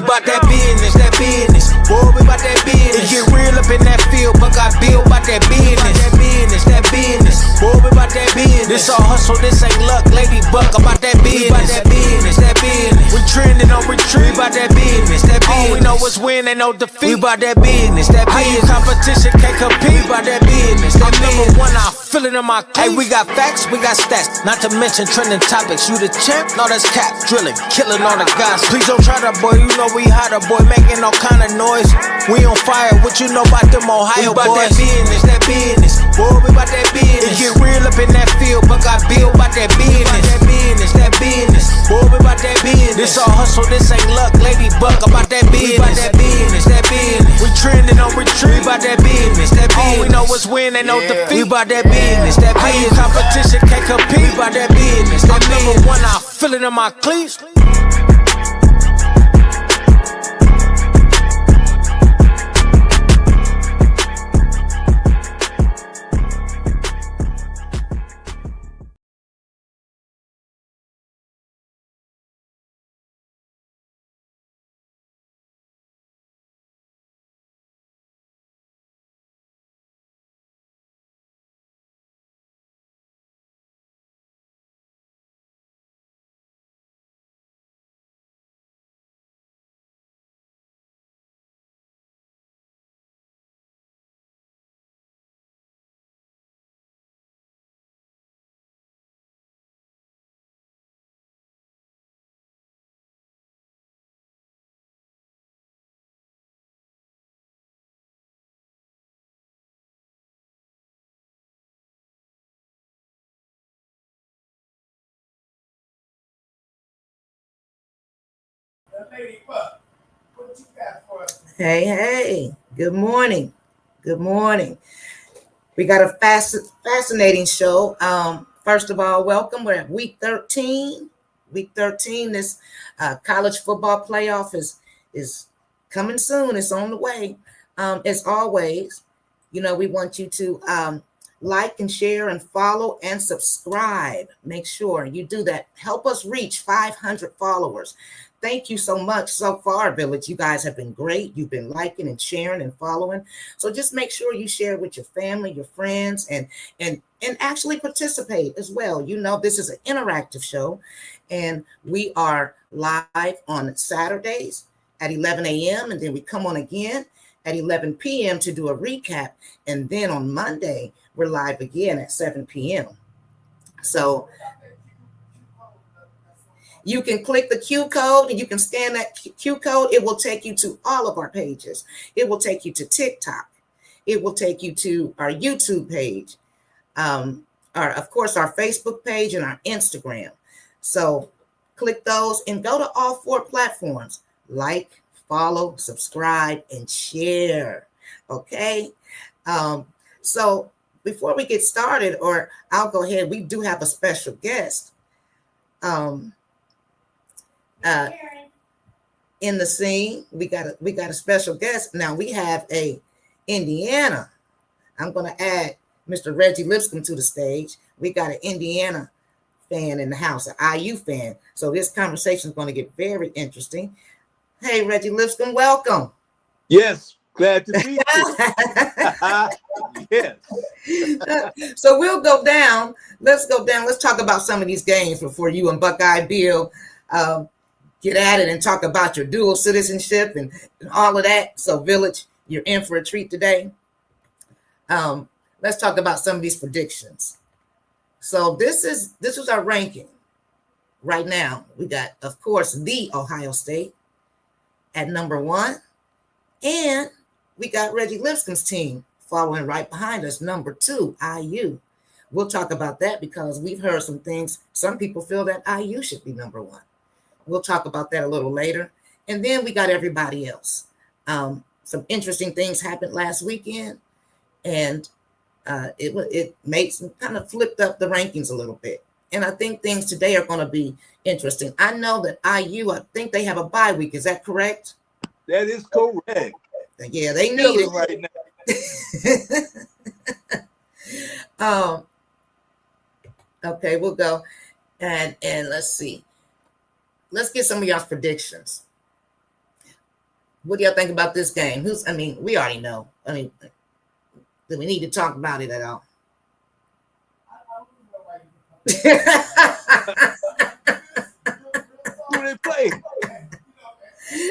bout that business, that business. Boy, we bout that business. It get real up in that field, but got built bout that business. That business, that business. Boy, we bout that business. This all hustle, this ain't luck, lady buck. About that business, bout that business, that business. We trending on retreat, bout that business, that business. All we know is win, ain't no defeat. We bout that business, that business. Competition can't compete, we bout that business. I'm number one, I feel it in my cleats. Hey, we got facts, we got stats. Not to mention trending topics. You the champ? No, that's cap. Drilling, killing all the guys. Please don't try that, boy. You know we hotter, boy. Making all kind of noise. We on fire. What you know about them Ohio boys? We bout that business, that business. Boy, we bout that business. It get real up in that field, but got built bout that business. That business, that business. Boy, we bout that business. This all hustle, this ain't luck. Lady buck about that business. We bout that business, that business. We trending on retreat, bout that business, that business. All we know is win, ain't no defeat. We bout that business, that business. Competition can't compete, we bout that business. I'm number one, I feel it in my cleats. Hey, good morning. Good morning. We got a fascinating show. First of all, welcome. We're at week 13. Week 13, this college football playoff is coming soon. It's on the way. As always, we want you to like and share and follow and subscribe. Make sure you do that. Help us reach 500 followers. Thank you so much so far, Village. You guys have been great. You've been liking and sharing and following. So just make sure you share with your family, your friends, and actually participate as well. This is an interactive show, and we are live on Saturdays at 11 a.m. and then we come on again at 11 p.m. to do a recap. And then on Monday, we're live again at 7 p.m. So you can click the Q code and you can scan that Q code. It will take you to all of our pages. It will take you to TikTok. It will take you to our YouTube page, of course, our Facebook page and our Instagram. So click those and go to all 4 platforms. Like, follow, subscribe, and share. Okay. So before we get started, or I'll go ahead, we do have a special guest. In the scene, we got a special guest. Now we have a Indiana. I'm going to add Mr. Reggie Lipscomb to the stage. We got an Indiana fan in the house, an IU fan. So this conversation is going to get very interesting. Hey, Reggie Lipscomb, welcome. Yes, glad to be here. Yes. So we'll go down. Let's go down. Let's talk about some of these games before you and Buckeye Bill get at it and talk about your dual citizenship and all of that. So Village, you're in for a treat today. Let's talk about some of these predictions. So this is our ranking. Right now, we got, of course, the Ohio State at number 1. And we got Reggie Lipscomb's team following right behind us, number 2, IU. We'll talk about that because we've heard some things. Some people feel that IU should be number 1. We'll talk about that a little later. And then we got everybody else. Some interesting things happened last weekend, and it made some kind of flipped up the rankings a little bit. And I think things today are going to be interesting. I know that IU, I think they have a bye week. Is that correct? That is correct. Yeah, they need it right now. Okay, we'll go and let's see. Let's get some of y'all's predictions. What do y'all think about this game? We already know. Do we need to talk about it at all? Who they play?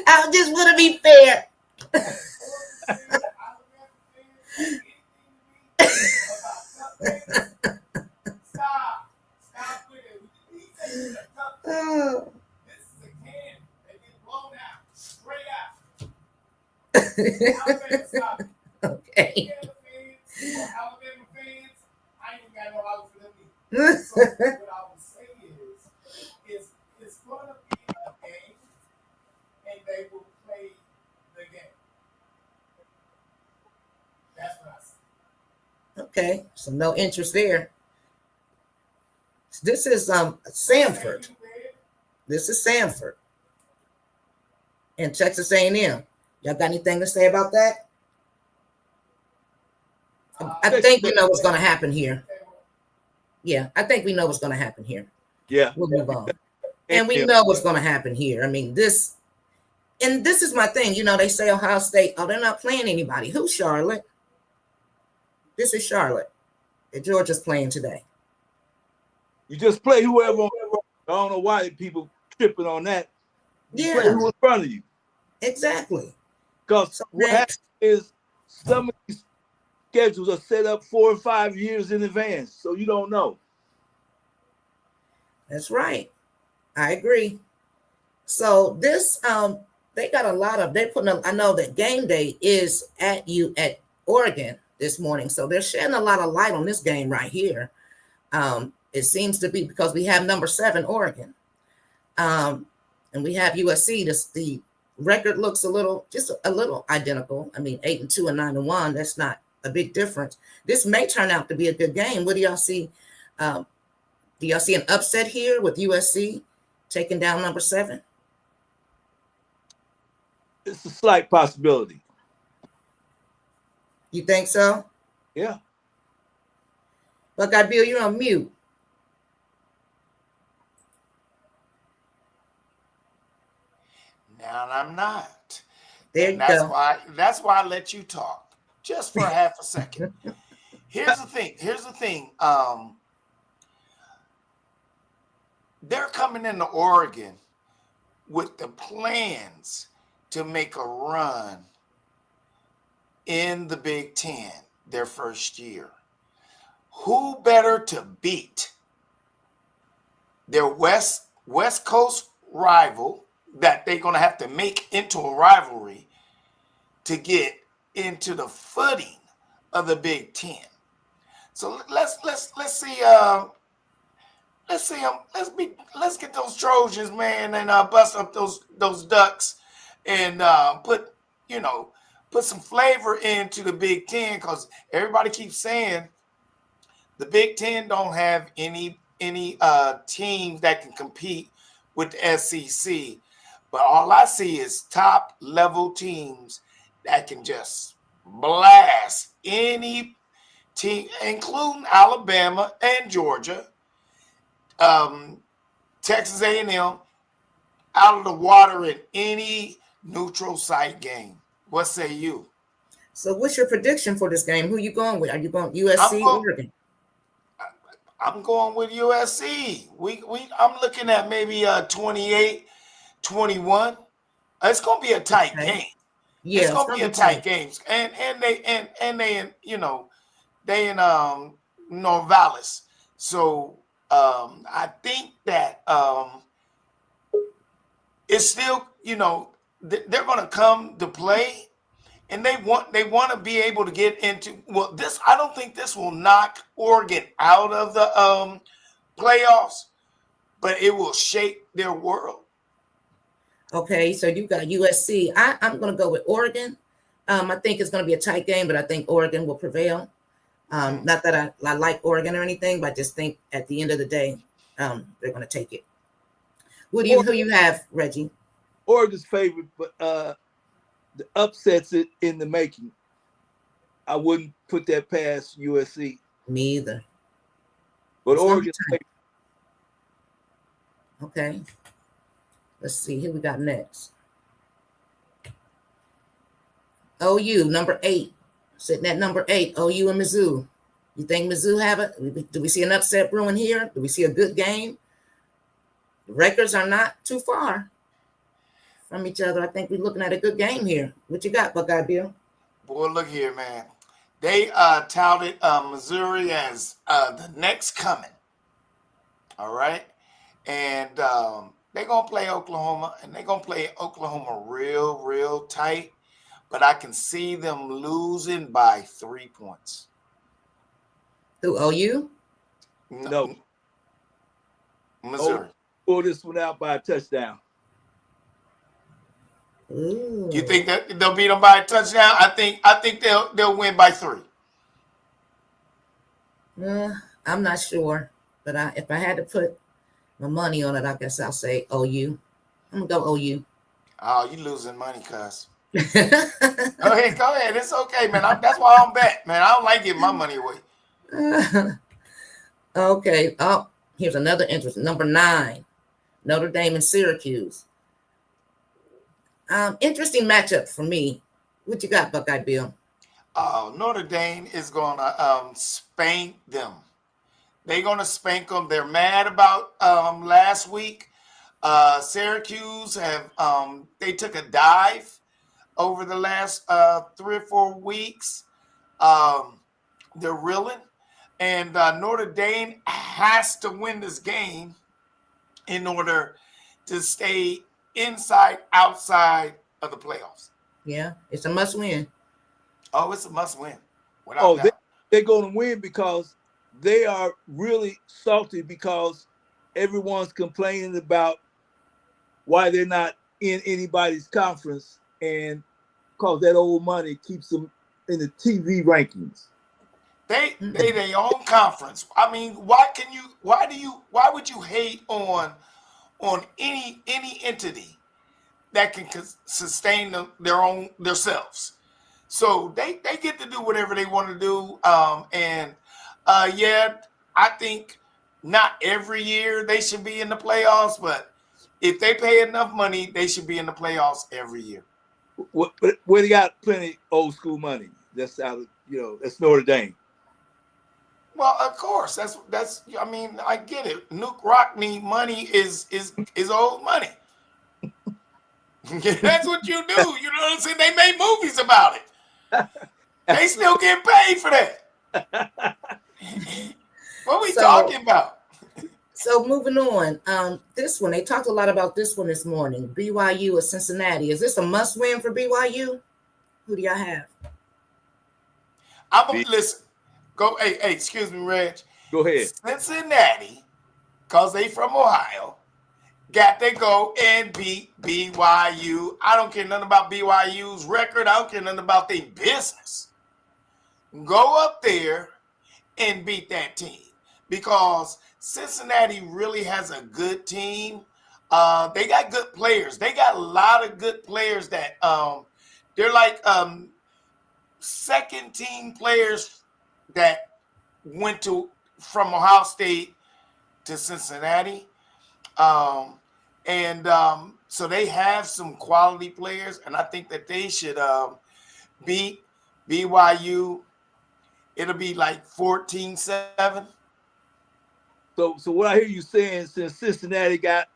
I just want to be fair. Oh. Okay. Okay, so no interest there. This is Samford. This is Samford and Texas A&M. Y'all got anything to say about that? I think we know what's going to happen here. Yeah, I think we know what's going to happen here. Yeah. We'll move on. And we know what's going to happen here. I mean, this is my thing. You know, they say Ohio State, oh, they're not playing anybody. Who's Charlotte? This is Charlotte that Georgia's playing today. You just play whoever. I don't know why people tripping on that. You play who in front of you. Exactly. Because what happens is some of these schedules are set up 4 or 5 years in advance, so you don't know. That's right. I agree. So this, they got a lot of. I know that game day is at Oregon this morning, so they're shedding a lot of light on this game right here. It seems to be because we have number 7 Oregon, and we have USC. The record looks just a little identical. I mean, 8-2 and 9-1. That's not a big difference. This may turn out to be a good game. What do y'all see? Do y'all see an upset here with USC taking down number 7? It's a slight possibility. You think so? Yeah. Buckeye Bill, you're on mute. Now I'm not. There you go. That's why I let you talk just for half a second. Here's the thing. They're coming into Oregon with the plans to make a run in the Big Ten their first year. Who better to beat their West Coast rival that they're going to have to make into a rivalry to get into the footing of the Big Ten? So let's see. Let's get those Trojans, man, and bust up those Ducks, and put some flavor into the Big Ten, because everybody keeps saying the Big Ten don't have any teams that can compete with the SEC. But all I see is top level teams that can just blast any team, including Alabama and Georgia, Texas A&M, out of the water in any neutral site game. What say you? So what's your prediction for this game? Who are you going with? Are you going USC or Oregon? I'm going with USC. I'm looking at maybe 28-21. It's going to be a tight game. Yeah, it's going to be a tight game. And they in Norvallis. So I think that it's still, they're going to come to play, and they want to be able to get into this. I don't think this will knock Oregon out of the playoffs, but it will shape their world. Okay, so you got USC. I'm going to go with Oregon. I think it's going to be a tight game, but I think Oregon will prevail. Not that I like Oregon or anything, but I just think at the end of the day, they're going to take it. Who you have, Reggie? Oregon's favorite, but the upsets it in the making. I wouldn't put that past USC. Me either. But Oregon's favorite. Okay. Let's see. Here we got next. OU, number 8. Sitting at number 8, OU and Mizzou. You think Mizzou have it? Do we see an upset brewing here? Do we see a good game? The records are not too far from each other. I think we're looking at a good game here. What you got, Buckeye Bill? Boy, look here, man. They touted Missouri as the next coming. All right. And they're going to play Oklahoma, and they're going to play Oklahoma real tight. But I can see them losing by 3 points. Who, OU? No. Missouri. Pull this one out by a touchdown. Ooh. You think that they'll beat them by a touchdown? I think they'll win by 3. I'm not sure, but if I had to put my money on it, I guess I'll say OU. I'm gonna go OU. Oh, you losing money, cuz. Go ahead. It's okay, man. That's why I'm bet, man. I don't like giving my money away. Okay. Oh, here's another interesting. Number 9, Notre Dame and Syracuse. Interesting matchup for me. What you got, Buckeye Bill? Notre Dame is going to spank them. They're going to spank them. They're mad about last week. Syracuse they took a dive over the last 3 or 4 weeks. They're reeling. And Notre Dame has to win this game in order to stay outside of the playoffs. Yeah, it's a must win. Oh, it's a must win. Without doubt. They're going to win because they are really salty because everyone's complaining about why they're not in anybody's conference, and because that old money keeps them in the TV rankings. They their own conference. I mean, why would you hate on any entity that can sustain themselves? So they get to do whatever they want to do. Yeah, I think not every year they should be in the playoffs, but if they pay enough money, they should be in the playoffs every year. Where they got plenty old school money. That's out of, that's Notre Dame. Well, of course, that's. I mean, I get it. Nuke Rockney money is old money. That's what you do. You know what I'm saying? They made movies about it. They still get paid for that. What are we talking about? So moving on, this one, they talked a lot about this one this morning. BYU or Cincinnati. Is this a must win for BYU? Who do y'all have? Listen. Go, hey, excuse me, Reg. Go ahead. Cincinnati, because they from Ohio, got to go and beat BYU. I don't care nothing about BYU's record. I don't care nothing about their business. Go up there and beat that team because Cincinnati really has a good team. They got good players. They got a lot of good players that they're like second team players that went from Ohio State to Cincinnati. So they have some quality players, and I think that they should beat BYU. It'll be like 14-7. So what I hear you saying, since Cincinnati got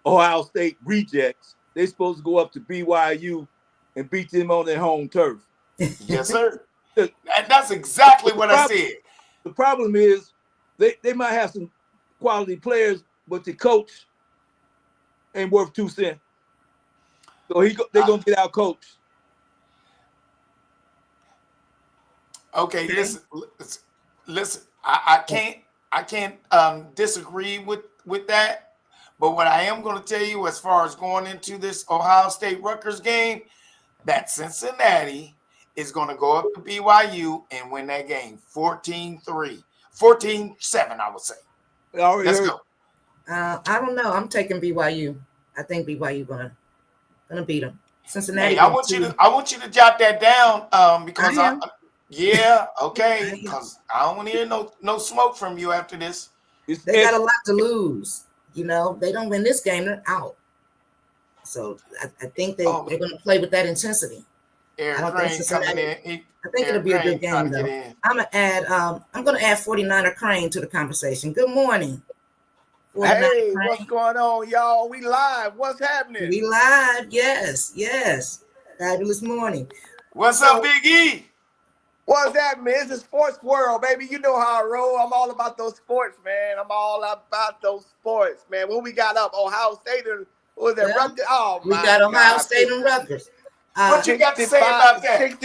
Ohio State rejects, they're supposed to go up to BYU and beat them on their home turf. Yes, sir. And that's exactly what I said. The problem is they might have some quality players, but the coach ain't worth 2 cents. So they're going to get out coached. Okay, listen. I can't disagree with that. But what I am going to tell you as far as going into this Ohio State Rutgers game, that Cincinnati is going to go up to BYU and win that game 14-3. 14-7, I would say. Let's go. I don't know. I'm taking BYU. I think BYU gonna beat them. Cincinnati. Hey, I want you to jot that down because because I don't want to hear no smoke from you after this. They got a lot to lose. They don't win this game, they're out. So I think they're going to play with that intensity. I Eric don't think Crane coming Cincinnati. in. I think it'll Eric be a Crane good trying game to get though. in. I'm gonna add 49er Crane to the conversation. Good morning. 49er Hey, Crane. what's going on, y'all? We live. What's happening? We live, yes. Fabulous morning. What's up, Big E? What's happening? It's the sports world, baby. You know how I roll. I'm all about those sports, man. I'm all about those sports, man. What we got up? Ohio State and what was that? Yeah. Rutgers? Oh, We my got Ohio God. State and Rutgers. What you got to say about that?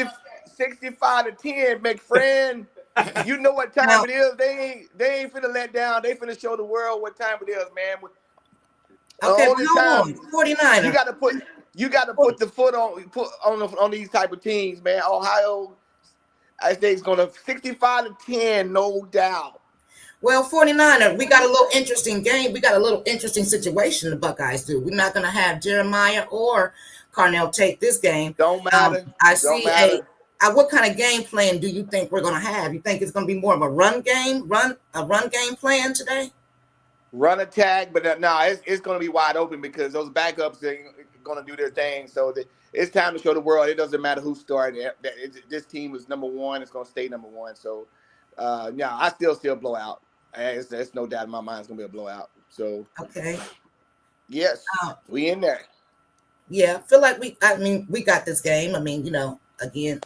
65-10, McFriend. You know what time Now- it is. They ain't finna let down. They finna show the world what time it is, man. Okay, Only hold time- on. 49er. You got to put the foot on these type of teams, man. Ohio State's gonna 65-10, no doubt. Well, 49er, we got a little interesting game. We got a little interesting situation the Buckeyes do. We're not going to have Jeremiah or Carnell take this game. Don't matter. I Don't see matter. what kind of game plan do you think we're going to have? You think it's going to be more of a run game plan today? Run attack, but it's going to be wide open because those backups are going to do their thing. So it's time to show the world. It doesn't matter who started. This team is number one. It's going to stay number one. So, I still see a blowout. There's no doubt in my mind it's going to be a blowout. So, Okay. yes, we in there. Yeah, I feel like we got this game. I mean, again,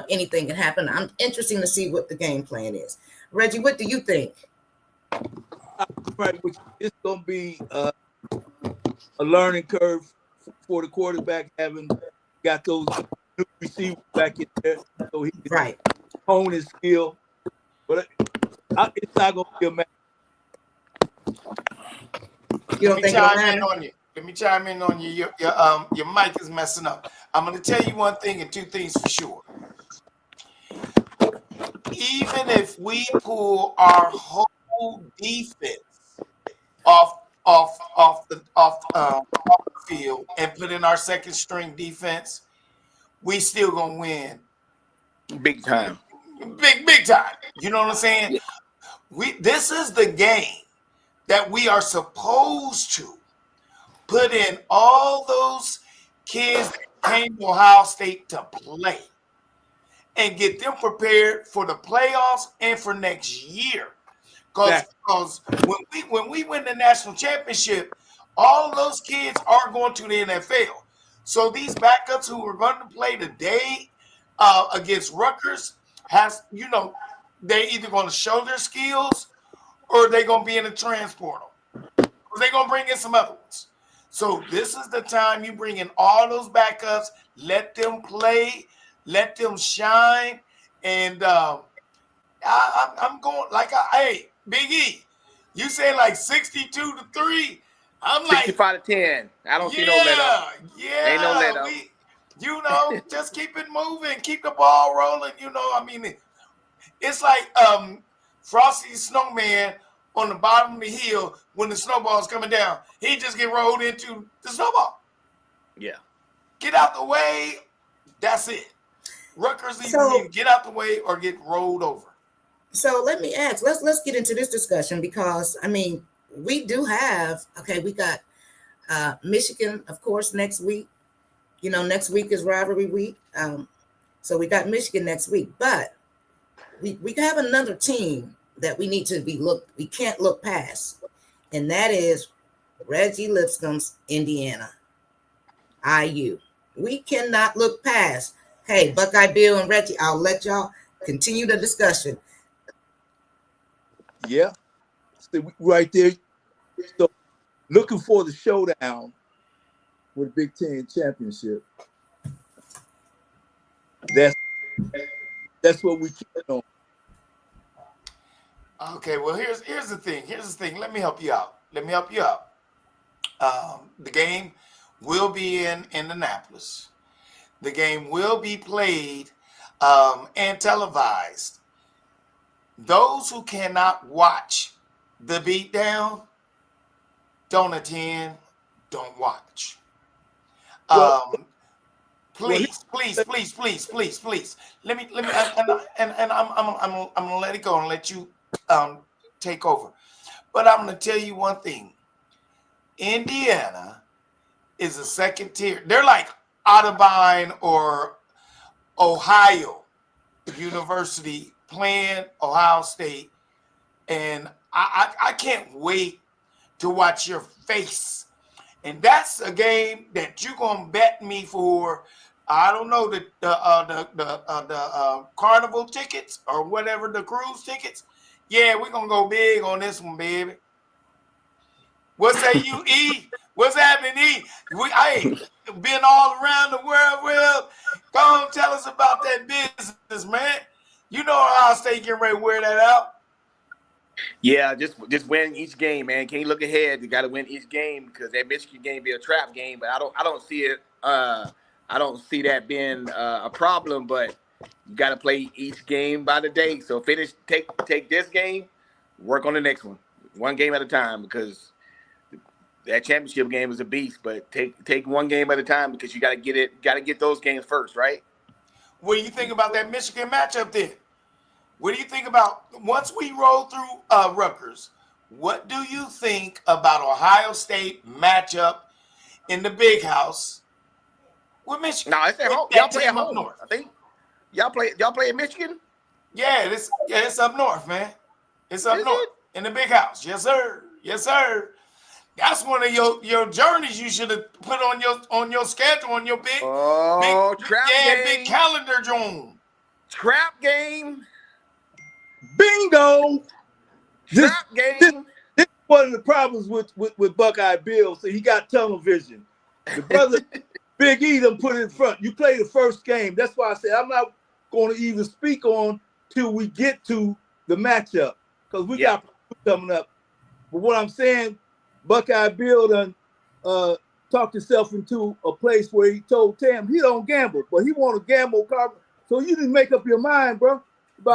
anything can happen. I'm interested to see what the game plan is. Reggie, what do you think? Right, it's going to be a learning curve for the quarterback, having got those new receivers back in there, so he can hone his skill. But it's not going to be a match. You don't think it'll matter? Let me chime in on you. Your mic is messing up. I'm going to tell you one thing and two things for sure. Even if we pull our whole defense off the field and put in our second string defense, we still gonna win. Big time. Big time. You know what I'm saying? This is the game that we are supposed to put in all those kids that came to Ohio State to play and get them prepared for the playoffs and for next year. Because when we win the national championship, all of those kids are going to the NFL. So these backups who are going to play today against Rutgers they're either going to show their skills or they're going to be in the transfer portal. Or they're going to bring in some other ones. So this is the time you bring in all those backups, let them play, let them shine, and I'm going hey, Big E, you say like 62-3. I'm like 65-10. I don't see no let up. Yeah, ain't no let up. Just keep it moving, keep the ball rolling. It's like Frosty the Snowman on the bottom of the hill when the snowball's coming down. He just get rolled into the snowball. Yeah. Get out the way. That's it. Rutgers either need to get out the way or get rolled over. So let me ask, let's get into this discussion because we do have, we got Michigan, of course, next week. Next week is rivalry week. So we got Michigan next week, but we have another team that we need to we can't look past, and that is Reggie Lipscomb's Indiana, IU. We cannot look past. Hey, Buckeye Bill and Reggie, I'll let y'all continue the discussion. Yeah, right there. So, looking for the showdown with the Big Ten championship. That's what we keep on. Okay, well here's the thing. Let me help you out. The game will be in Indianapolis. The game will be played and televised. Those who cannot watch the beatdown, don't attend, don't watch. Please. Let me, and I'm gonna let it go and let you take over. But I'm gonna tell you one thing. Indiana is a second tier. They're like Audubon or Ohio University playing Ohio State, and I can't wait to watch your face. And that's a game that you're gonna bet me for. I don't know the carnival tickets or whatever, the cruise tickets. Yeah, we're gonna go big on this one, baby. What say you, E? What's happening, E? I ain't been all around the world. Well, go on, tell us about that business, man. You know Ohio State getting ready to wear that out. Yeah, just win each game, man. Can't look ahead. You got to win each game because that Michigan game be a trap game. But I don't see it. I don't see that being a problem. But you got to play each game by the day. So take this game, work on the next one game at a time, because that championship game is a beast. But take one game at a time, because you got to get those games first, right? What do you think about that Michigan matchup then? What do you think about, once we roll through Rutgers, what do you think about Ohio State matchup in the big house with Michigan? No, it's at home. Y'all play at home north. I think y'all play at Michigan. Yeah, it's up north, man. It's up north in the big house. Yes, sir. Yes, sir. That's one of your journeys you should have put on your schedule, on your big big calendar, John. Trap game. Bingo. Trap game. This is one of the problems with Buckeye Bill. So he got tunnel vision. The brother Big E done put it in front. You play the first game. That's why I said I'm not going to even speak on till we get to the matchup, because we got coming up. But what I'm saying, Buckeye Bill done talked himself into a place where he told Tam he don't gamble, but he want to gamble. So you didn't make up your mind, bro. No.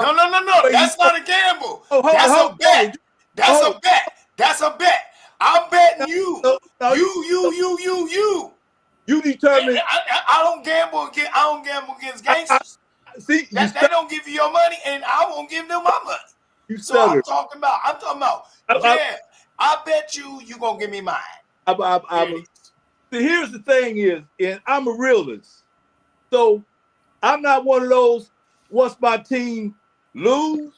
That's not a gamble. That's a bet. That's a bet. I'm betting you. You determine. I don't gamble against gangsters. See, they don't give you your money, and I won't give them my money. I'm talking about. I bet you're gonna give me mine. See, here's the thing is, and I'm a realist, so I'm not one of those. Once my team lose,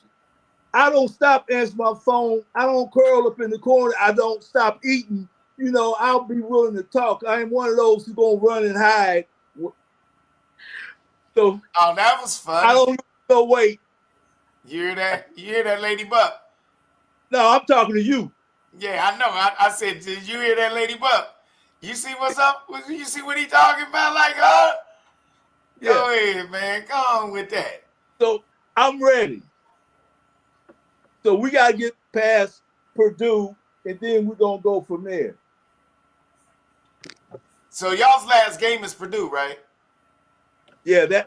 I don't stop answering my phone. I don't curl up in the corner. I don't stop eating. I'll be willing to talk. I ain't one of those who's gonna run and hide. So, that was fun. I don't no wait. You hear that? You hear that, Lady Buck? No, I'm talking to you. Yeah, I know. I said, did you hear that, Lady Buck? You see what's up? You see what he talking about? Like, Yeah. Go ahead, man. Go on with that. So I'm ready. So we gotta get past Purdue, and then we're gonna go from there. So y'all's last game is Purdue, right? Yeah,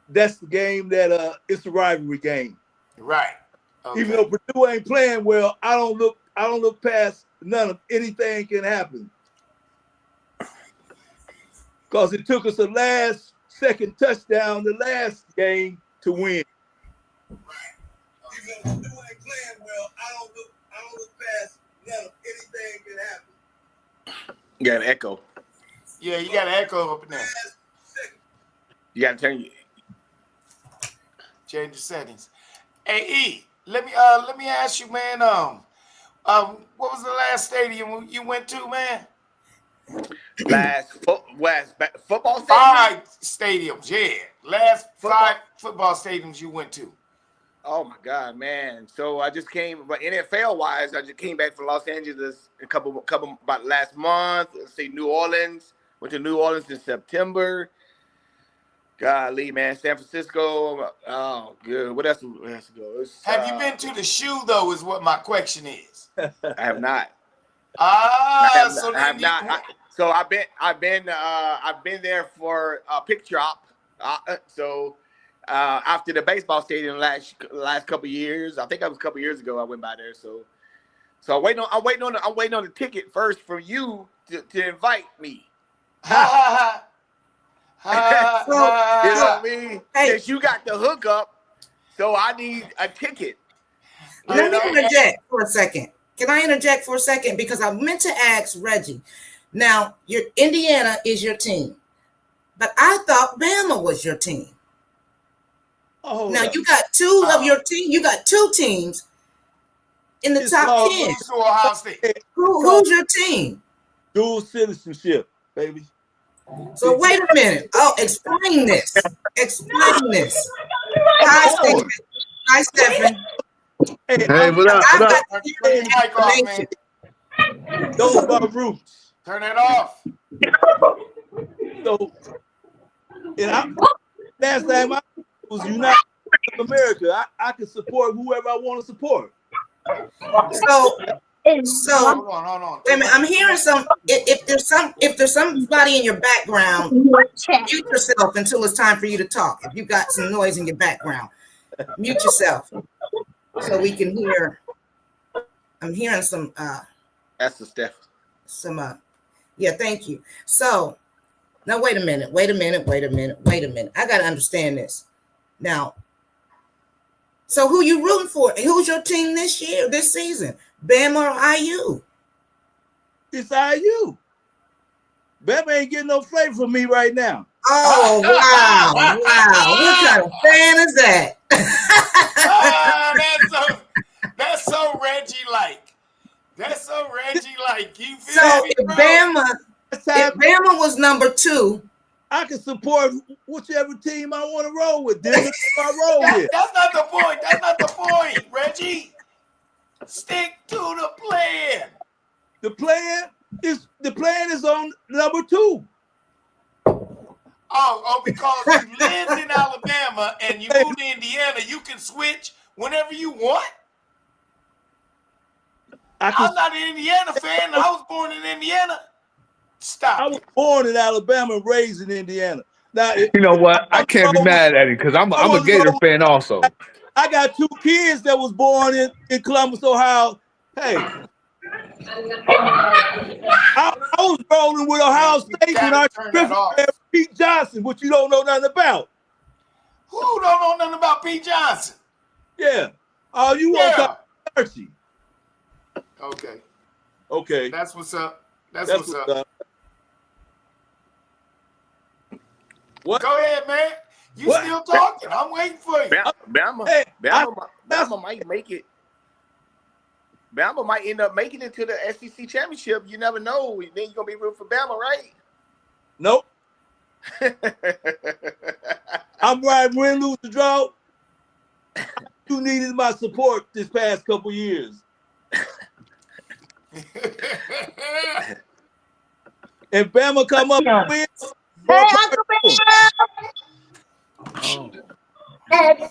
that's the game that it's a rivalry game. Right. Okay. Even though Purdue ain't playing well, I don't look past none of anything can happen. Because it took us a last second touchdown the last game to win. Right. Even though Purdue ain't playing well, I don't look past none of anything can happen. You got an echo. Yeah, you got an echo up in there. You got to change the settings. Hey E, let me ask you, man. What was the last stadium you went to, man? Last football stadium? 5 stadiums, yeah. Last 5 football stadiums you went to. Oh my God, man! So I just came, but NFL wise, I just came back from Los Angeles a couple about last month. Let's see, New Orleans. Went to New Orleans in September. Golly, man, San Francisco. Oh, good. What else has to go? Have you been to the shoe though? Is what my question is. I have not. So I have not. So I've been there for a picture op. After the baseball stadium last couple of years, I think that was a couple of years ago. I went by there. So I'm waiting on the ticket first from you to invite me. You know what I mean? Since you got the hookup, so I need a ticket. Let me interject for a second. Can I interject for a second? Because I meant to ask Reggie. Now, your Indiana is your team, but I thought Bama was your team. hold Now up. you got two of your team. You got two teams in the It's top called- 10. Lose to Ohio State. Who's your team? Dual citizenship, baby. So wait a minute. Oh, explain this. Explain this. Hi, Stephen. Hi, Stephen. Hey, Hey, what up? I've What up? got Turn your mic off, man. those are my roots. Turn it off. So, last time I was United States of America, I can support whoever I want to support. So Hold on. wait a minute. I'm hearing some. If there's somebody in your background, mute yourself until it's time for you to talk. If you got some noise in your background, mute yourself so we can hear. I'm hearing some. That's the Steph. Yeah, thank you. So now wait a minute. I gotta understand this. Now, so who you rooting for? Who's your team this season? Bama or IU? It's IU. Bama ain't getting no flavor from me right now. Oh, wow. What kind of fan is that? That's so Reggie-like. That's so Reggie-like. You feel So me, if bro? Bama was number 2, I can support whichever team I want to roll with. Then I roll with. That's not the point. That's not the point, Reggie. Stick to the plan. The plan is on number 2. Oh, because you lived in Alabama and you moved to Indiana, you can switch whenever you want. I'm not an Indiana fan. I was born in Indiana. Stop. I was born in Alabama and raised in Indiana. Now, You know what? I can't be mad at it because I'm a Gator fan also. I got 2 kids that was born in Columbus, Ohio. Hey, I was rolling with Ohio State when I had Pete Johnson, which you don't know nothing about. Who don't know nothing about Pete Johnson? Yeah. Oh, you want to talk Archie? Okay. That's what's up. That's what's up. What? Go ahead, man. You still talking? I'm waiting for you. Bama might make it. Bama might end up making it to the SEC championship. You never know. Then you're gonna be rooting for Bama, right? Nope. I'm right. Win, lose, or draw. You needed my support this past couple years. If Bama come up and win, Hey, Uncle Ben!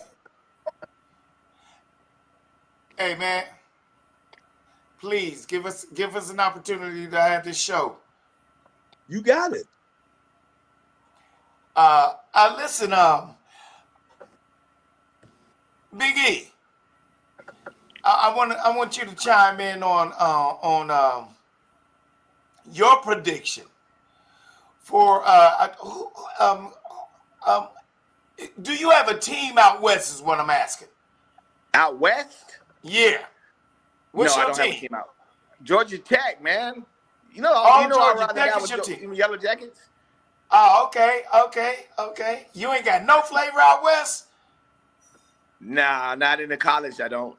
Hey, man. Please give us an opportunity to have this show. you got it. Listen, Big E. I want you to chime in on your prediction for do you have a team out west is what I'm asking. Out west? Yeah. What's no, your I don't team? have a team out. Georgia Tech, man. You know, Georgia Tech is your team. Yellow Jackets. Oh, okay. You ain't got no flavor out west? Nah, not in the college. I don't.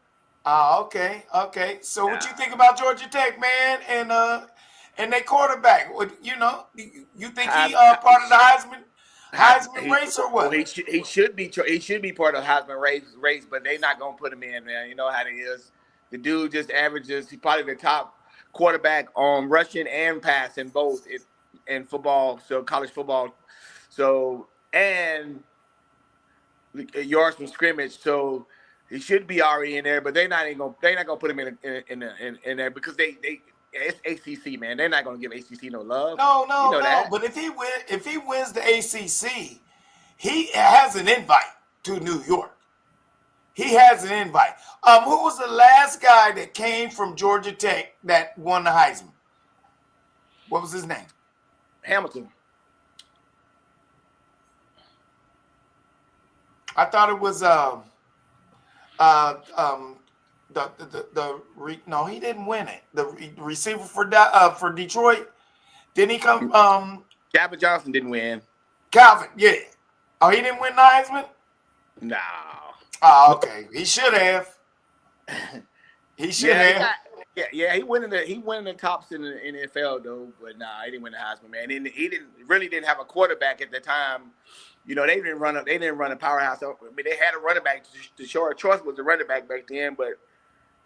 Oh, okay. So what you think about Georgia Tech, man, and their quarterback? You know, you think he part of the Heisman race or what? Well, he should be part of the Heisman race, but they're not gonna put him in, man. You know how it is. The dude just averages. He's probably the top quarterback on rushing and passing both in football, so college football. So and yards from scrimmage. So he should be already in there, but they're not gonna put him in there because it's ACC, man. They're not gonna give ACC no love. No. That. But if he wins the ACC, he has an invite to New York. He has an invite. Who was the last guy that came from Georgia Tech that won the Heisman? What was his name? Hamilton. I thought it was no, he didn't win it. The receiver for Detroit, didn't he come? Calvin Johnson didn't win. Calvin, yeah. Oh, he didn't win the Heisman? No. Oh, okay. He should have. He should have. He went in the tops in the NFL though, but nah, he didn't win the Heisman, man. And he didn't have a quarterback at the time. You know, they didn't run a powerhouse. I mean, they had a running back. Deshaun Troy was the running back back then, but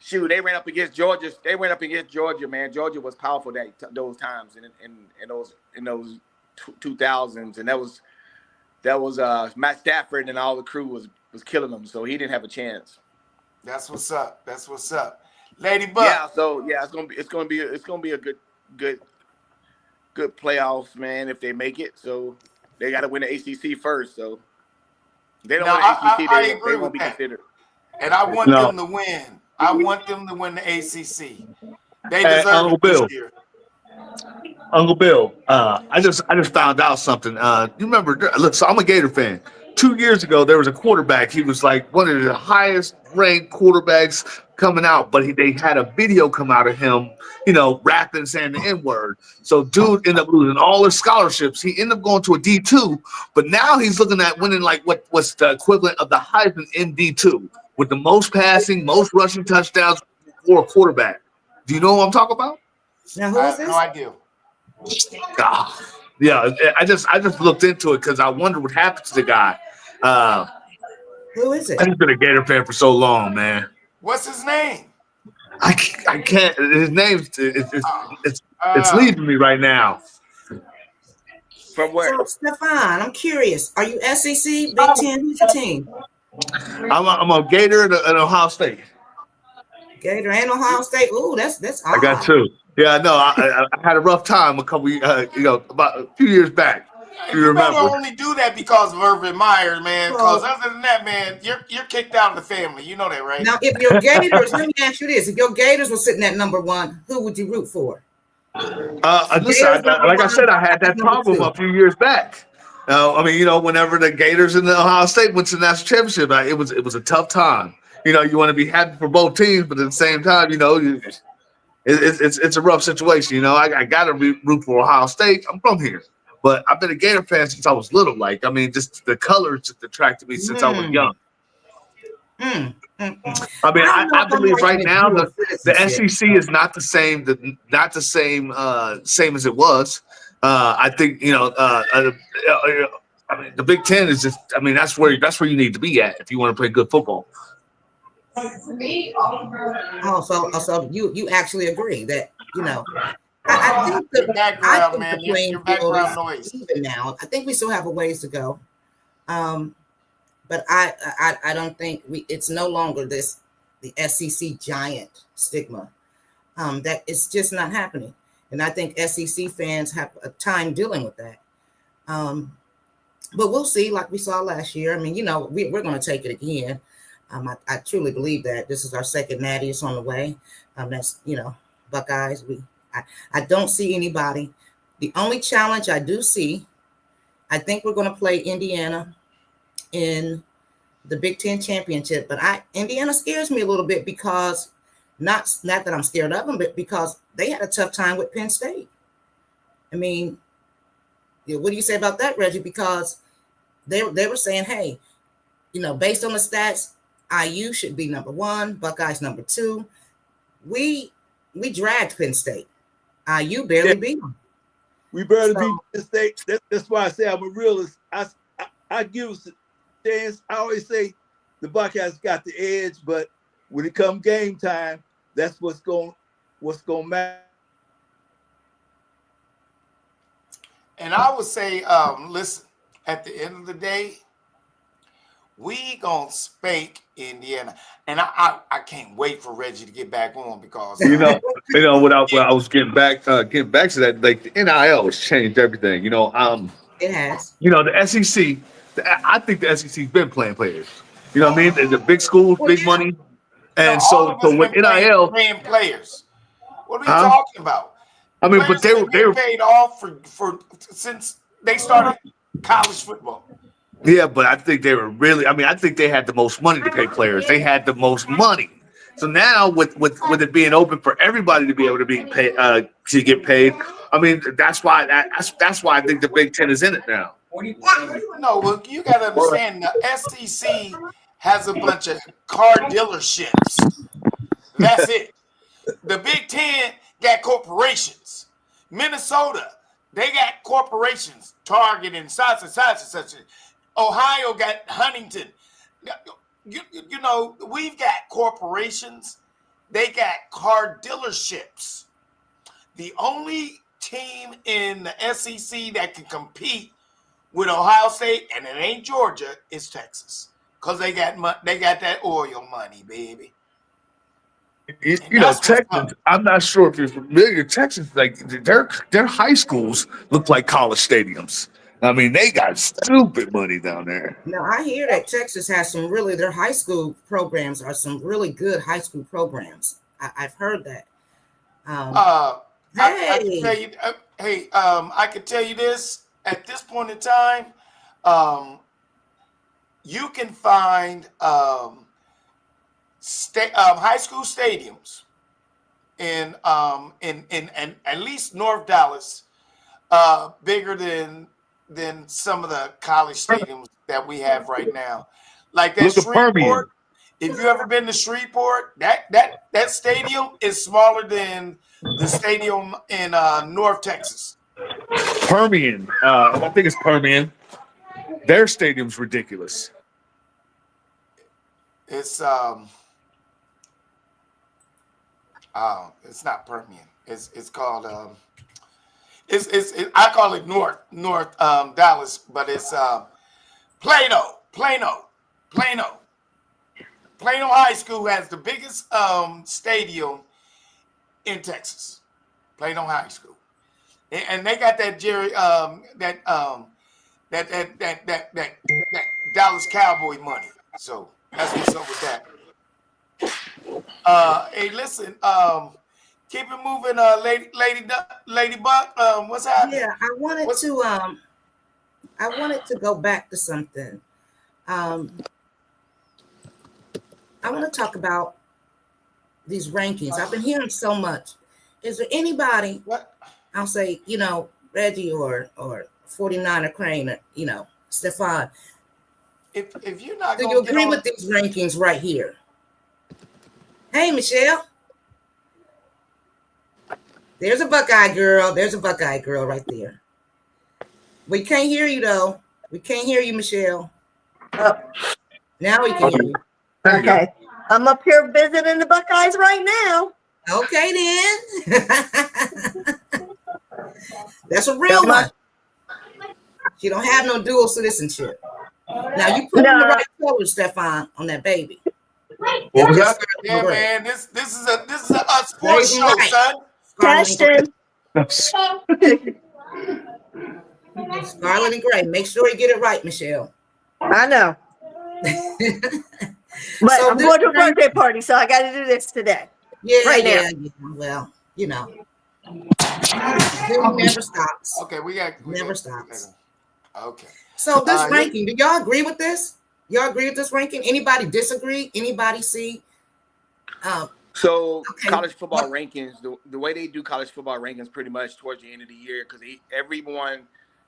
shoot, they ran up against Georgia. They ran up against Georgia, man. Georgia was powerful those times in those 2000s, and that was Matt Stafford and all the crew was killing them, so he didn't have a chance. That's what's up. That's what's up, Lady Buck. Yeah, so yeah, it's gonna be a good playoffs, man. If they make it, so they got to win the ACC first. So they don't win the ACC, they won't be considered. And I want them to win. I want them to win the ACC. They deserve it this year. Uncle Bill, I just found out something. You remember? Look, so I'm a Gator fan. 2 years ago, there was a quarterback. He was like one of the highest ranked quarterbacks coming out, but they had a video come out of him, you know, rapping, saying the N-word. So dude ended up losing all his scholarships. He ended up going to a D2, but now he's looking at winning like what's the equivalent of the Heisman in D2 with the most passing, most rushing touchdowns for a quarterback. Do you know what I'm talking about? Now, who is this? No idea. Yeah, I just looked into it because I wonder what happened to the guy. Who is it? I've been a Gator fan for so long, man. What's his name? I can't. His name it's leaving me right now. From where? So, Stefan, I'm curious. Are you SEC, Big Ten? Who's your team? I'm a Gator and Ohio State. Gator and Ohio State. Ooh, that's odd. I got two. Yeah, no, I had a rough time a couple, about a few years back. You remember? Better only do that because of Urban Meyer, man. Because other than that, man, you're kicked out of the family. You know that, right? Now, if your Gators, let me ask you this: if your Gators were sitting at number one, who would you root for? Listen, like I said, I had that problem a few years back. I mean, whenever the Gators and the Ohio State went to the national championship, it was a tough time. You want to be happy for both teams, but at the same time, it's a rough situation. I got to root for Ohio State. I'm from here, but I've been a Gator fan since I was little. Like, I mean, just the colors just attracted me since I was young. I mean, I believe right now the SEC is not the same, same as it was. I think I mean, the Big Ten is just. I mean, that's where you need to be at if you want to play good football. Oh, so you actually agree that I think the background, man, your background noise. Even now, I think we still have a ways to go. But I don't think it's no longer the SEC giant stigma. That it's just not happening. And I think SEC fans have a time dealing with that. But we'll see, like we saw last year. I mean, we're going to take it again. I truly believe that this is our second natty. It's on the way. That's, Buckeyes. I don't see anybody. The only challenge I do see, I think we're going to play Indiana in the Big Ten championship. But Indiana scares me a little bit because not that I'm scared of them, but because they had a tough time with Penn State. I mean, what do you say about that, Reggie? Because they were saying, hey, based on the stats, IU should be number one, Buckeyes number two. We dragged Penn State. IU barely beat them. We barely beat Penn State. That's why I say I'm a realist. I give us a chance. I always say the Buckeyes got the edge, but when it comes game time, that's what's going matter. And I would say, listen, at the end of the day, we gonna spank Indiana, and I can't wait for Reggie to get back on because what I was getting back to that, like the NIL has changed everything. It has. The SEC. I think the SEC's been playing players. You know what I mean? The big schools, big money, and so with NIL, playing players. What are we talking about? I mean, but they were paid off for since they started college football. Yeah, but I think they were really. I mean, I think they had the most money to pay players. They had the most money. So now, with it being open for everybody to be able to be paid, to get paid, I mean, that's why I think the Big Ten is in it now. No, well, you got to understand the SEC has a bunch of car dealerships. That's it. The Big Ten got corporations. Minnesota, they got corporations. Target and such and such and such. Ohio got Huntington. You know, we've got corporations. They got car dealerships. The only team in the SEC that can compete with Ohio State, and it ain't Georgia, is Texas, because they got that oil money, baby. You know, Texas. I'm not sure if you're familiar. Texas, like their high schools look like college stadiums. I mean, they got stupid money down there. Now I hear that Texas has their high school programs are some really good high school programs. I've heard that. I can tell you. I can tell you this. At this point in time, you can find high school stadiums in at least North Dallas, bigger than some of the college stadiums that we have right now. Like that Shreveport. If you ever been to Shreveport, that stadium is smaller than the stadium in North Texas. Permian, I think it's Permian. Their stadium's ridiculous. It's not Permian. It's called I call it North Dallas, but it's Plano High School has the biggest stadium in Texas. Plano High School, and they got that that Dallas Cowboy money. So that's what's up with that. Hey, listen, keep it moving, Lady Buck. What's happening? Yeah, I wanted to go back to something. I want to talk about these rankings. I've been hearing so much. Is there anybody? What? I'll say, Reggie or 49er Crane, or, Stefan. If you're not, do you agree with these rankings right here? Hey, Michelle. There's a Buckeye girl. There's a Buckeye girl right there. We can't hear you though. We can't hear you, Michelle. Now we can hear you. Okay. I'm up here visiting the Buckeyes right now. Okay, then. That's a real one. She don't have no dual citizenship. Now you put in the right color, Stefan, on that baby. What was that? Yeah, man. This is a sports show, son. Testing. Scarlet and gray. Make sure you get it right, Michelle. I know. But So I'm going to a birthday party, so I got to do this today. Yeah. Well, it never stops. Okay, never stops. Okay. So this ranking, do y'all agree with this? Y'all agree with this ranking? Anybody disagree? Anybody see? So college football rankings, the way they do college football rankings pretty much towards the end of the year, because everyone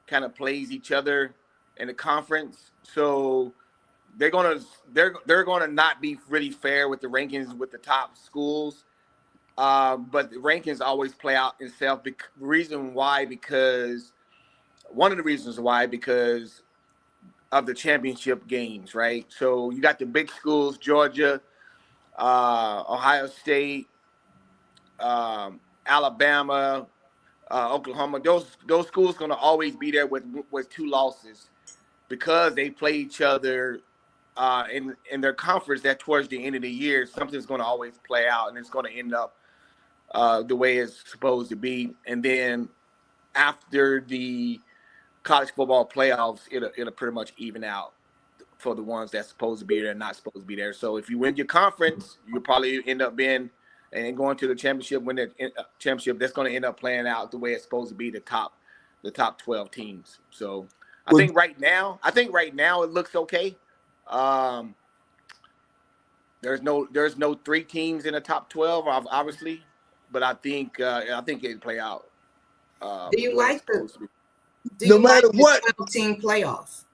kind of plays each other in the conference. So they're gonna not be really fair with the rankings with the top schools. But the rankings always play out itself. One of the reasons why, because of the championship games, right? So you got the big schools, Georgia, Ohio State, Alabama, Oklahoma. Those schools going to always be there with two losses because they play each other in their conference. That towards the end of the year, something's going to always play out, and it's going to end up the way it's supposed to be. And then after the college football playoffs, it'll pretty much even out for the ones that's supposed to be there and not supposed to be there. So if you win your conference, you'll probably end up being and going to the championship. Win the championship, that's going to end up playing out the way it's supposed to be. The top 12 teams. So I think right now it looks okay. There's no 3 teams in the top 12, obviously, but I think it'll play out. Do you like the Do no you like matter the what. 12-team playoff?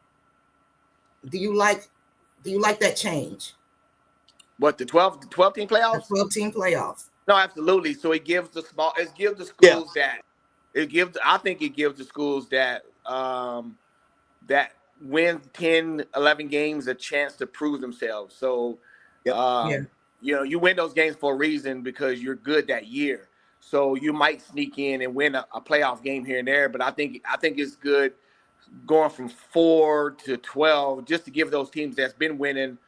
Do you like that change? What, the 12 team The playoffs? 12-team playoff. No, absolutely. So it gives the Yeah. schools I think it gives the schools that that win 10, 11 games a chance to prove themselves. So Yep. Yeah. you know, you win those games for a reason because you're good that year. So you might sneak in and win a playoff game here and there, but I think it's good going from 4 to 12 just to give those teams that's been winning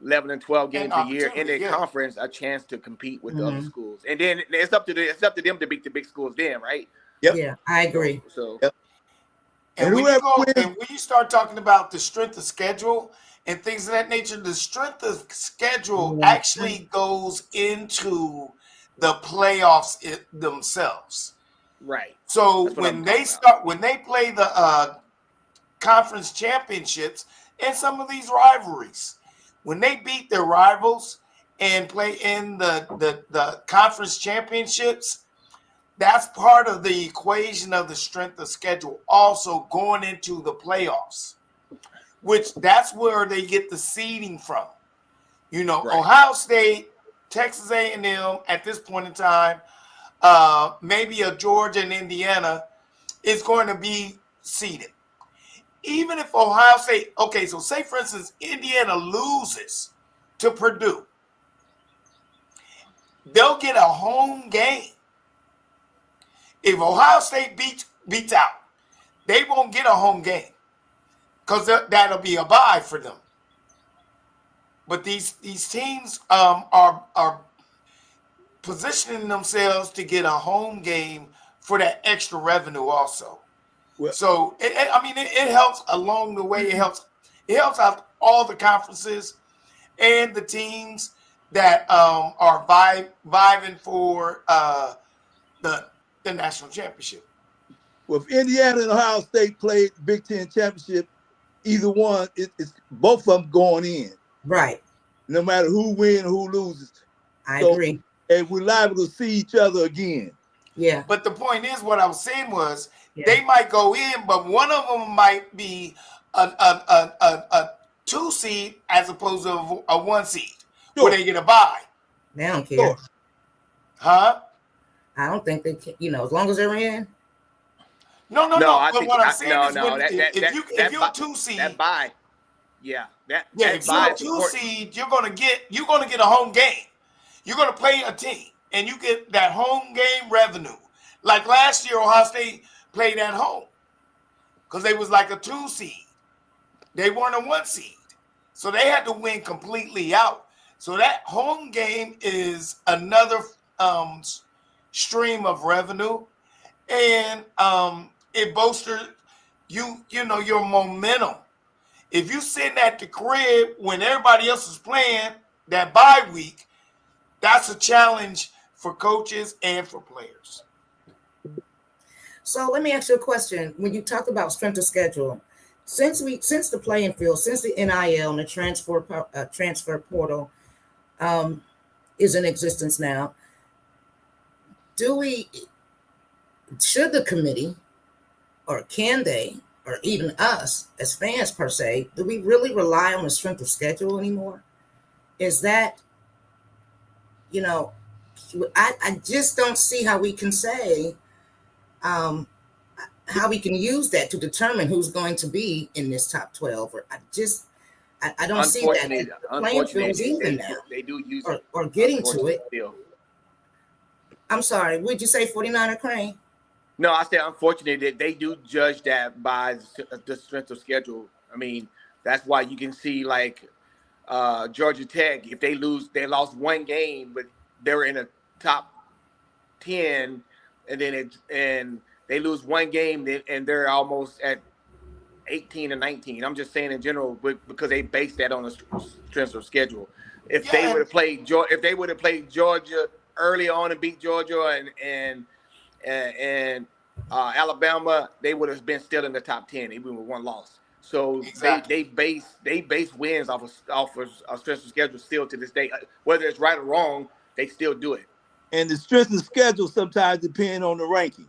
11 and 12 games a year in their conference a chance to compete with the other schools. And then it's up to them to beat the big schools then, right? Yep. Yeah, I agree. So Yep. And when whoever wins- when you start talking about the strength of schedule and things of that nature, the strength of schedule actually goes into the playoffs themselves. right. So That's what I'm when they play the conference championships and some of these rivalries, when they beat their rivals and play in the conference championships, that's part of the equation of the strength of schedule also going into the playoffs, which that's where they get the seeding from. You know, Right. Ohio State, Texas A&M at this point in time, maybe a Georgia and Indiana is going to be seeded. Even if Ohio State, okay, so say for instance, Indiana loses to Purdue, they'll get a home game. If Ohio State beats out, they won't get a home game because that'll be a bye for them. But these teams are positioning themselves to get a home game for that extra revenue also. Well, So it helps along the way. It helps out all the conferences and the teams that are vying for the national championship. well, if Indiana and Ohio State played Big Ten championship, either one, it's both of them going in, Right. no matter who wins, who loses. I So- agree. And we're liable to see each other again. Yeah. But the point is, what I was saying was, Yeah. they might go in, but one of them might be a 2 seed as opposed to a 1 seed, Sure. where they get a bye. They don't care. Sure. Huh? I don't think they can, as long as they're in. No. I But think what I'm saying is, no, if you're a 2 seed, that bye. Yeah. if you're a 2 seed, you're gonna get a home game. You're gonna play a team, and you get that home game revenue. Like last year, Ohio State played at home because they was like a 2 seed. They weren't a 1 seed, so they had to win completely out. So that home game is another stream of revenue, and it bolsters your momentum. If you sitting at the crib when everybody else is playing that bye week, that's a challenge for coaches and for players. So let me ask you a question. When you talk about strength of schedule, since the playing field, since the NIL and the transfer portal is in existence now, should the committee, or can they, or even us as fans per se, do we really rely on the strength of schedule anymore? Is that, I just don't see how we can say, how we can use that to determine who's going to be in this top 12. Or I don't see that. The playing field is even now. They do use or getting to it. I'm sorry, would you say 49er Crane? No, I say unfortunately that they do judge that by the strength of schedule. I mean, that's why you can see like Georgia Tech, if they lost one game, but they were in the top 10, and then they lose one game and they're almost at 18 and 19. I'm just saying in general because they base that on the strength of schedule. If they would have played Georgia early on and beat Georgia and Alabama, they would have been still in the top 10 even with one loss. So exactly. they base wins off of strength of schedule still to this day. Whether it's right or wrong, they still do it. And the strength of schedule sometimes depend on the ranking.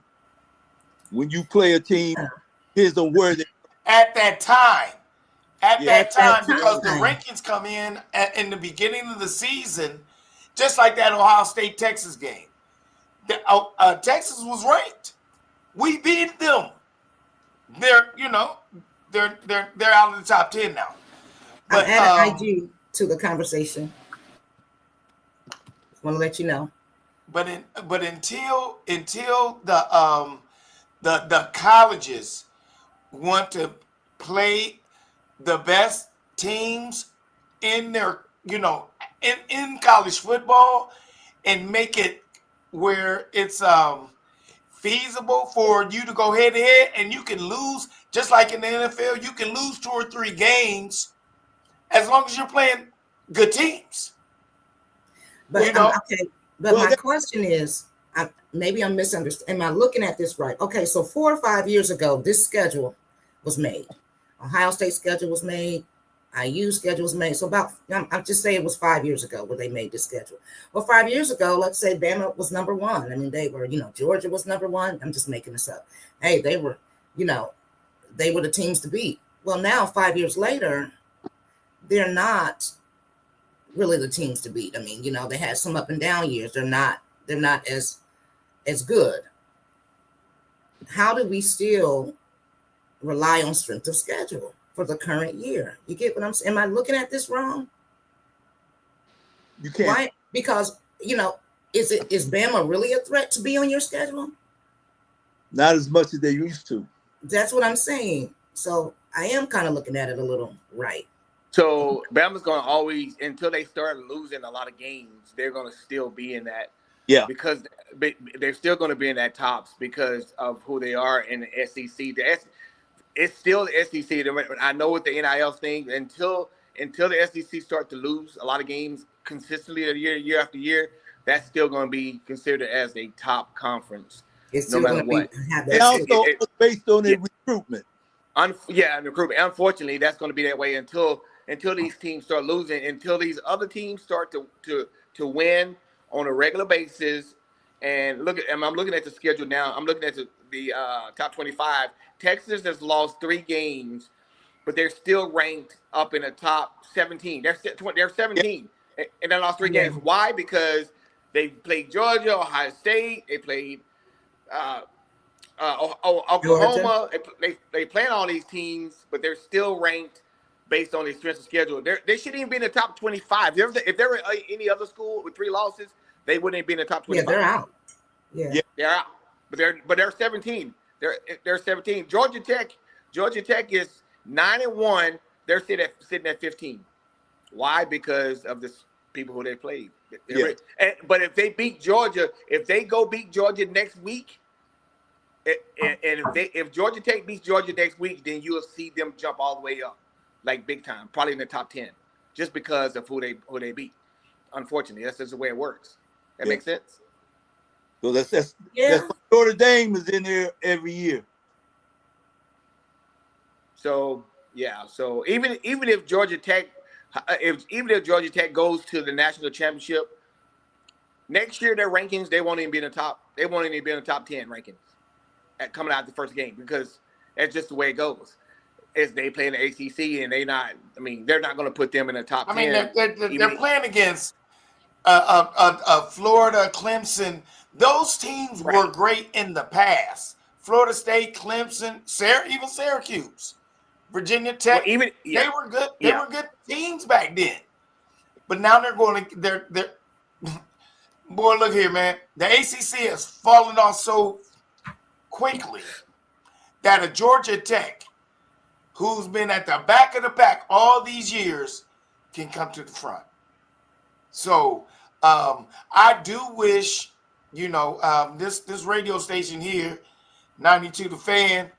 When you play a team Depends on where they. at that time. At Yeah. that time, At that because the time. rankings come in the beginning of the season, just like that Ohio State Texas game. Texas was ranked. We beat them. They're out of the top 10 now. But I'm adding IG to the conversation. Want to let you know. But until the colleges want to play the best teams in their in college football and make it where it's feasible for you to go head to head, and you can lose just like in the NFL. You can lose 2 or 3 games as long as you're playing good teams. But okay. But Well, my question is, maybe I'm misunderstanding. Am I looking at this right? Okay, so 4 or 5 years ago, this schedule was made. Ohio State schedule was made. IU schedule was made. So I'll just say it was 5 years ago where they made this schedule. Well, 5 years ago, let's say Bama was number 1. I mean, they were, Georgia was number 1. I'm just making this up. Hey, they were the teams to beat. Well, now 5 years later, they're not really the teams to beat. I mean, they had some up and down years. They're not as good. How do we still rely on strength of schedule for the current year? You get what I'm saying? Am I looking at this wrong? You can't. Why? Because, is Bama really a threat to be on your schedule? Not as much as they used to. That's what I'm saying. So I am kind of looking at it a little right. So Bama's going to always, until they start losing a lot of games, they're going to still be in that. Yeah. Because they're still going to be in that tops because of who they are in the SEC. It's still the SEC. I know what the NIL thing, until the SEC start to lose a lot of games consistently year after year, that's still going to be considered as a top conference. It's no still matter going what. to have And that. also based on their recruitment. Recruitment. Unfortunately, that's going to be that way until these teams start losing, until these other teams start to win on a regular basis. And I'm looking at the schedule now. I'm looking at the top 25. Texas has lost 3 games, but they're still ranked up in the top 17. They're 17, and they lost 3 games. Why? Because they played Georgia, Ohio State. They played Oklahoma. They play all these teams, but they're still ranked based on their strength of schedule. They shouldn't even be in the top 25. If there were any other school with 3 losses, they wouldn't be in the top 25. Yeah, they're out. Yeah. They're out. But they're 17. They're 17. Georgia Tech is 9-1. They're sitting at 15. Why? Because of the people who they played. Yeah. But if they beat Georgia, if they go beat Georgia next week, if Georgia Tech beats Georgia next week, then you'll see them jump all the way up, like big time, probably in the top 10, just because of who they beat. Unfortunately, that's just the way it works. That makes sense. So that's Yeah. Notre Dame is in there every year. So so even if Georgia Tech, Georgia Tech goes to the national championship next year, their rankings they won't even be in the top. They won't even be in the top 10 rankings coming out the first game, because that's just the way it goes. Is they play in the ACC and they're not going to put them in the top 10. I mean, they're playing against Florida, Clemson. Those teams were great in the past. Florida State, Clemson, even Syracuse, Virginia Tech. Well, they were good. They were good teams back then. But now they're boy, look here, man. The ACC has fallen off so quickly that a Georgia Tech, who's been at the back of the pack all these years, can come to the front. So I do wish, this radio station here, 92 The Fan,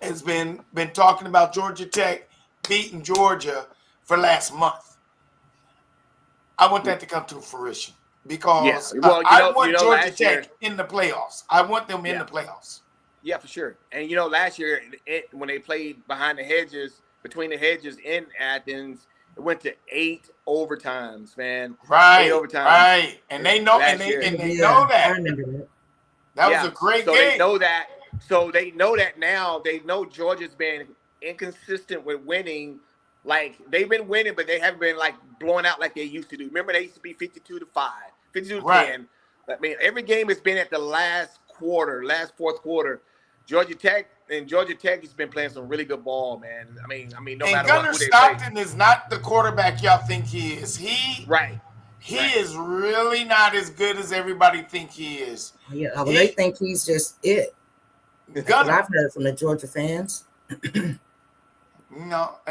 has been talking about Georgia Tech beating Georgia for last month. I want that to come to fruition because I want Georgia Tech in the playoffs. I want them in the playoffs. Yeah, for sure. And last year when they played between the hedges in Athens, it went to 8 overtimes, man. Right, 8 overtimes. Right. And they know, and they know that. I remember that. That was a great game. They know that. So they know that now. They know Georgia's been inconsistent with winning. Like, they've been winning, but they haven't been like blowing out like they used to do. Remember, they used to be 52-5, 52-10. Right. I mean, every game has been at the last fourth quarter. Georgia Tech has been playing some really good ball, man. I mean, no And matter Gunnar what. Stockton is not the quarterback y'all think he is. He is really not as good as everybody think he is. Yeah, well, they think he's just it. That's what Gunnar, I've heard from the Georgia fans. and not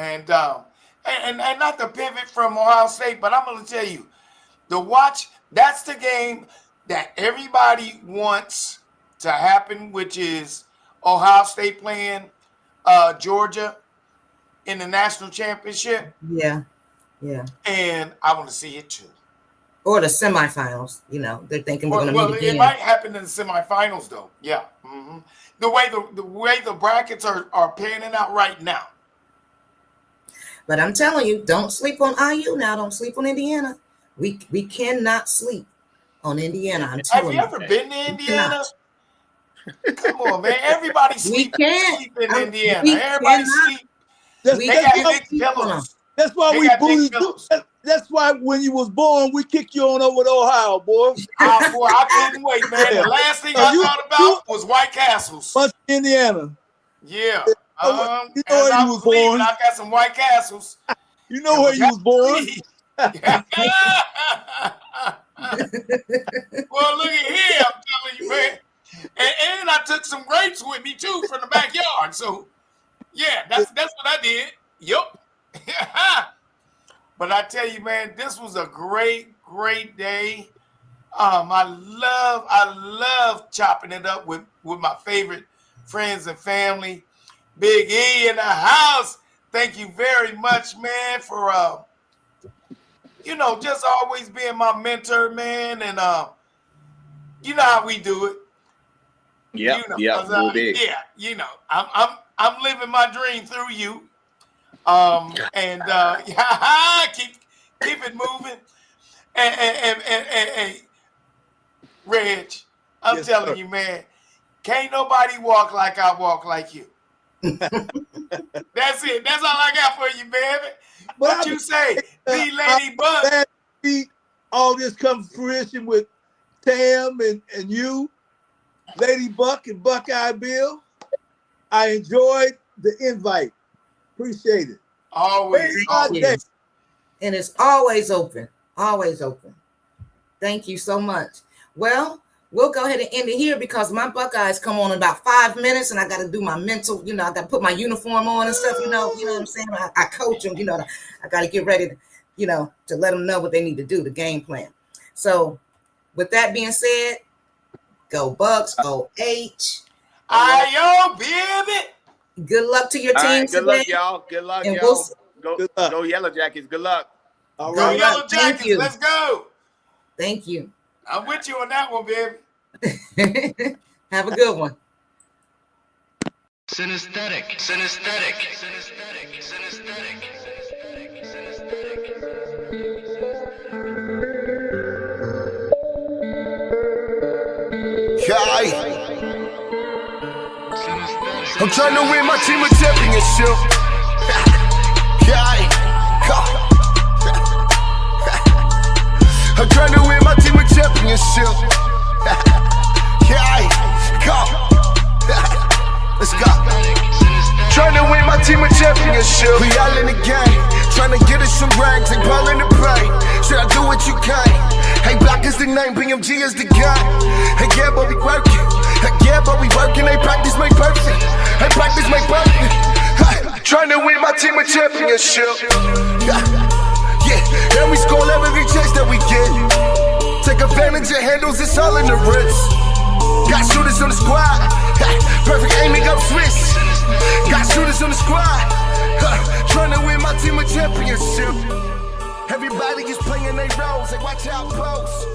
to pivot from Ohio State, but I'm going to tell you, that's the game that everybody wants to happen, which is Ohio State playing Georgia in the national championship. Yeah. And I want to see it too. Or the semifinals, they're thinking we're going to meet again. It might happen in the semifinals, though. Yeah. Mm-hmm. The way the brackets are panning out right now. But I'm telling you, don't sleep on IU now. Don't sleep on Indiana. We cannot sleep on Indiana. I'm telling you. Have you ever been to Indiana? Come on, man. Everybody sleep in Indiana. Everybody sleep. They got big pillows. That's why we booted you. That's why when you was born, we kicked you on over to Ohio, boy. Boy, I couldn't wait, man. The last thing I thought about was White Castles. Indiana. Yeah. You know where you was born. I got some White Castles. You know where you was born. Well, look at here. I'm telling you, man. And I took some grapes with me, too, from the backyard. So, yeah, that's what I did. Yup. But I tell you, man, this was a great day. I love chopping it up with my favorite friends and family. Big E in the house. Thank you very much, man, for just always being my mentor, man. And you know how we do it. Yeah, I'm living my dream through you. Keep it moving. And Reg, I'm telling you, man, can't nobody walk like I walk like you. That's it. That's all I got for you, baby. What you say, the Lady Buck? All this comes to fruition with Tam and you, Lady Buck and Buckeye Bill. I enjoyed the invite. Appreciate it. Always. And it's always open. Always open. Thank you so much. Well, we'll go ahead and end it here because my Buckeyes come on in about 5 minutes and I got to do my mental, I got to put my uniform on and stuff, you know what I'm saying? I coach them, I got to get ready to, to let them know what they need to do, the game plan. So with that being said, go Bucks, go H. Ayo, baby. Good luck to your team today. Good luck, y'all. Good luck, and y'all. Go Yellow Jackets. Good luck. All right. Go Yellow Jackets. Let's go. Thank you. I'm with you on that one, baby. Have a good one. Synesthetic. I'm trying to win my team a championship. I'm trying to win my team a championship. Let's go. Trying to win my team a championship. We all in the game, trying to get us some ranks. They ball in the paint. Should I do what you can? Hey, Block is the name, BMG is the gun. Hey, yeah, but we working. Hey, yeah, but we working. They practice make perfect. Hey, practice make perfect. Trying to win my team a championship. Yeah, and we score every chance that we get. Take advantage of handles, it's all in the wrist. Got shooters on the squad. Perfect aiming up switch. Got shooters on the squad. Trying to win my team a championship. Everybody is playing their roles. They watch out, post.